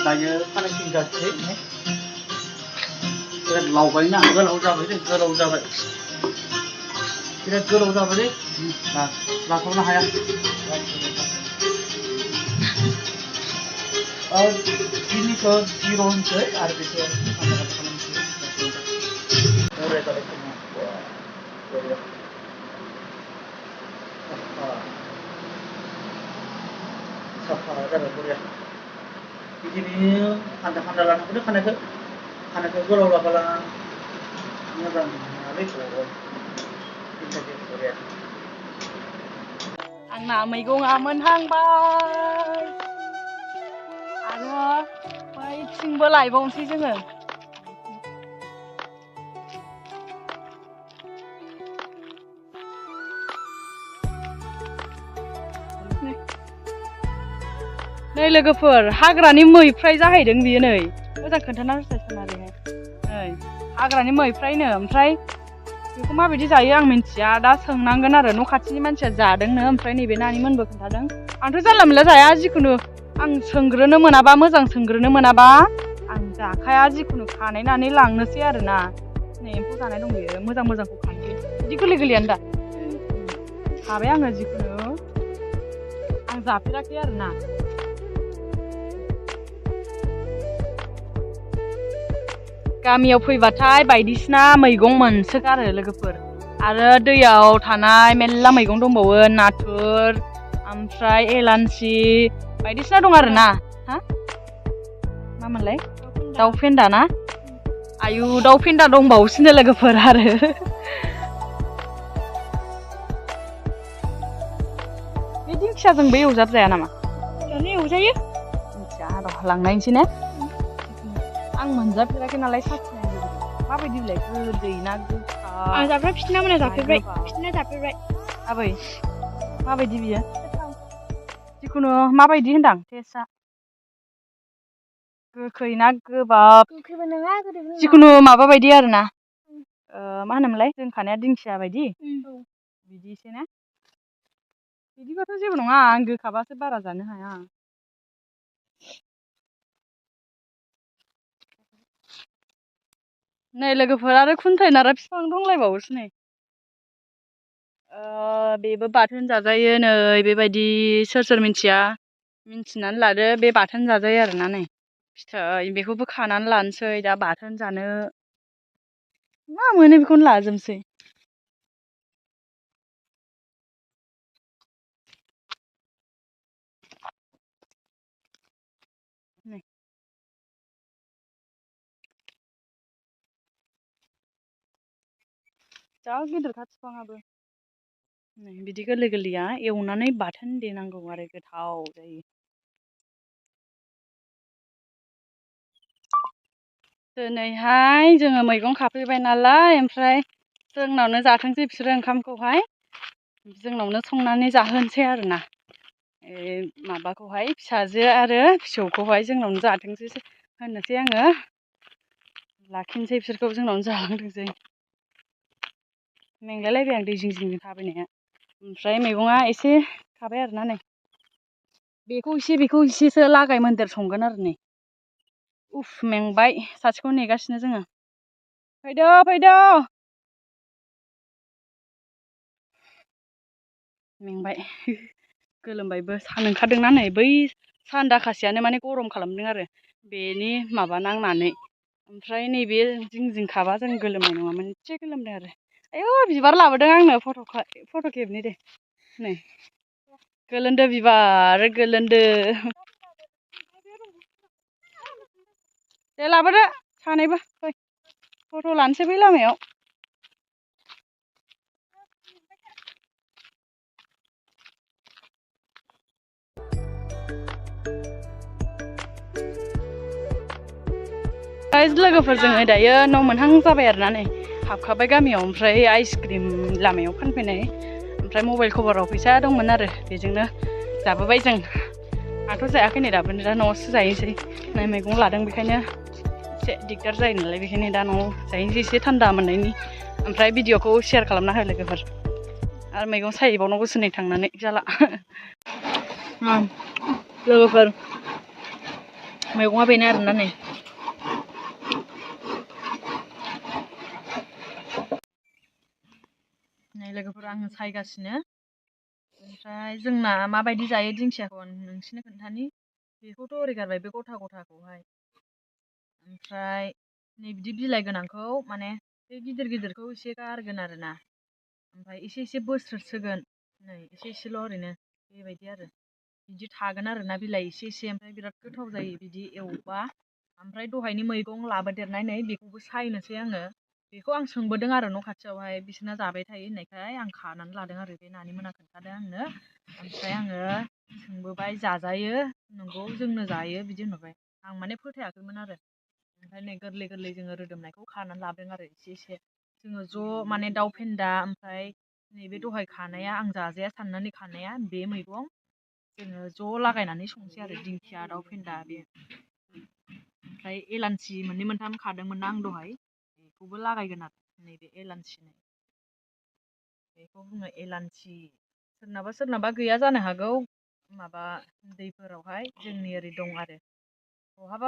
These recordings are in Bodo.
दायो कानेक्टिं जासै बिराद लावबायना गोलाव जाबाय दे गोलाव जाबाय बिराद गोलाव जाबाय दे लाथ'नो हाया बिनिखौ 0 होनसै आरो बेखौ खालामसै जाबाय साफा जाबाय बरिया बिदिनो खान्दा लानांगौ खानायखौ गोलाव लाबाला मोजां नङालै बरिया आंना मैगङा मोनहांबाय आरो बैथिंबो लायबावनोसै जोङो नै लोगोफोर हाग्रानि मैफ्राय जाहैदों बियो नै मोजां खोन्थाना होसायसन ओरैहाय नै हाग्रानि मैफ्रायनो ओमफ्राय बेखौ माबायदि जायो आं मिन्थिया दा सोंनांगोन आरो न' खाथिनि मानसिया जादोंनो ओमफ्राय नैबे नानिमोनबो खोन्थादों आंथ' जानला मोनला जाया जिखुनु आं सोंग्रोनो मोनाबा मोजां सोंग्रोनो मोनाबा आं जाखाया जिखुनु खानायनानै लांनोसै आरोना नै एम्फौ जानाय दं बेयो मोजांखौ खानोसै बिदि गोरलैयानो दा खाबाय आङो जिखुनु आं जाफेराखै आरोना गामियाव फैबाथाय बायदिसिना मैगं मोनसोगारो लोगोफोर आरो दैयाव थानाय मेल्ला मैगं दंबावो नाथुर ओमफ्राय एलान्सि बायदिसिना दं आरोना हा मामोनलाय दाउ फेन्दा ना आयु दाउ फेन्दा दंबावोसोनो लोगोफोर आरो बे दिंखियाजोंबो एवजाया नामा एवजायो मिथिया र' लांनायनोसै ने आं मोनजाफेराखै नालाय साखिनाय माबायदि बिलाय गोदै ना गोखा आं जाफेरबाय फिथिना जाफेरबाय आबै माबायदि बियो जिखुनु माबायदि होनदां टेस्टआ गोखै ना गोबाब गोखैबो नङा गोदैबो जिखुनु माबा बायदि आरोना मा होनोमोनलाय दोनखानाया दिंखिया बायदि बिदिसो ना बिदिबाथ' जेबो नङा आं गोखाबासो बारा जानो हाया नै लोगोफोर आरो खुन्थाइ नारा बिफां दंलायबावोसो नै बेबो बाथोन जाजायो नै बेबायदि सोर मिन्थिनानै लादो बे बाथोन जाजायो आरोना नै फिथाइ बेखौबो खानानै लानोसै दा बाथोन जानो मा मोनो बेखौनो लाजोबनोसै जा गिदिरखा बिफाङाबो नै बिदि गोरलैया एवनानै बाथोन देनांगौ आरो गोथाव जायो दिनैहाय जोङो मैगं खाफैबाय नालाय ओमफ्राय जोंनावनो जाथोंसै बिसोरो ओंखामखौहाय जोंनावनो संनानै जाहोनोसै आरोना माबाखौहाय फिसाजो आरो फिसौखौहाय जोंनावनो जाथोंसै होननोसै आङो लाखिनोसै बिसोरखौ जोंनावनो जालांथोंसै मेंलायलायबाय आं दै जिं जिं थाबायनाया ओमफ्राय मैगङा एसे खाबाय आरोना नै बेखौ एसेसो लागाय मोन्देर संगोन आरो नै उफ मेंबाय सासेखौ नेगासिनो जोङो फैदो मेंबाय गोलोमबायबो सान ओंखारदोंना नै बै सान दाखासेयानो माने गरम खालामदों आरो बेनि माबा नांनानै ओमफ्राय नैबे जिं खाबा जों गोलोमनाय नङामोन एसे गोलोमदों आरो आयौ बिबार लाबोदों आंनो फट' खेबनि दे नै गोलोन्दो बिबार गोलोन्दो दे लाबोदो सानैबो फै फट' लानोसै बै लामायाव लोगोफोरजों दायो न' मोनहां जाबाय आरोना नै हाबखाबाय गामियाव ओमफ्राय आइसक्रिम लामायाव फानफैनाय ओमफ्राय मबाइल कभाराव फैसा दंमोन आरो बेजोंनो जाबोबाय जों आंथ' जायाखै नै दाबो दा न'आवसो जाहैनोसै नै मैगं लादों बेखायनो एसे दिगदार जायो नालाय बेखायनो दा न'आव जाहैनोसै एसे थान्दा मोननायनि ओमफ्राय भिडिअखौ शेयार खालामना हो लोगोफोर आरो मैगं सायहैबावनांगौसो नै थांनानै जाला लोगोफोर मैगङा बेनो आरोना नै लोगोफोर आङो सायगासिनो ओमफ्राय जोंना माबायदि जायो दिंखियाखौ आं नोंसिनो खोन्थानि बेखौथ' ओरै गारबाय बे गथा गथाखौहाय ओमफ्राय नै बिदि बिलाइ गोनांखौ माने बे गिदिर गिदिरखौ एसे गारगोन आरोना ओमफ्राय एसे बोस्रोदसोगोन नै एसेल' ओरैनो बेबायदि आरो बिदि थागोन आरोना बिलाइ एसे ओमफ्राय बिराद गोथाव जायो बिदि एवबा ओमफ्राय दहायनि मैगं लाबोदेरनाय बेखौबो सायनोसै आङो बेखौ आं सोंबोदों आरो न' खाथियावहाय बिसोरना जाबाय थायो होननायखाय आं खानानै लादों आरो बे नानि मोना खोन्थादों आंनो ओमफ्राय आङो सोंबोबाय जाजायो नंगौ जोंनो जायो बिदि होनहरबाय आं माने फोथायाखैमोन आरो ओमफ्राय नै गोरलै गोरलै जोङो रोदोमनायखौ खानानै लाबोदों आरो एसे जोङो ज' माने दाउ फेन्दा ओमफ्राय नैबे दहाय खानाया आं जाजाया साननानै खानाया बे मैगं जोङो ज' लागायनानै संसै आरो दिंखिया दाउ फेन्दा बे ओमफ्राय एलान्सि मोननै मोनथाम खादोंमोन आं दहाय बेखौबो लागायगोन आरो नैबे एलान्सि बेखौ बुङो एलान्सि सोरनाबा गैया जानो हागौ माबा दैफोरावहाय जोंनि ओरै दं आरो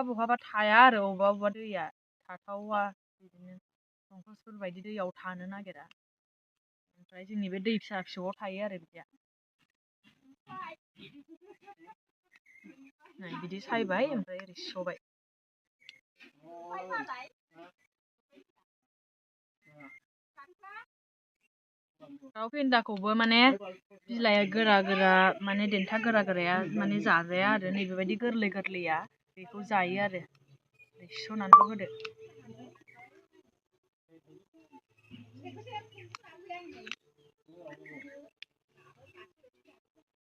बहाबा थाया आरो अबेबा दैया थाथावा बिदिनो दंकलफोर बायदि दैयाव थानो नागिरा ओमफ्राय जोंनि बे दै फिसा फिसौआव थायो आरो बिदिया बिदि सायबाय ओमफ्राय ओरै सुबाय दाउ फेन्दाखौबो माने बिलाइया गोरा माने देन्था गोराया माने जाजाया आरो नैबेबायदि गोरलै गोरलैया बेखौ जायो आरो सुस'नानैल' होदो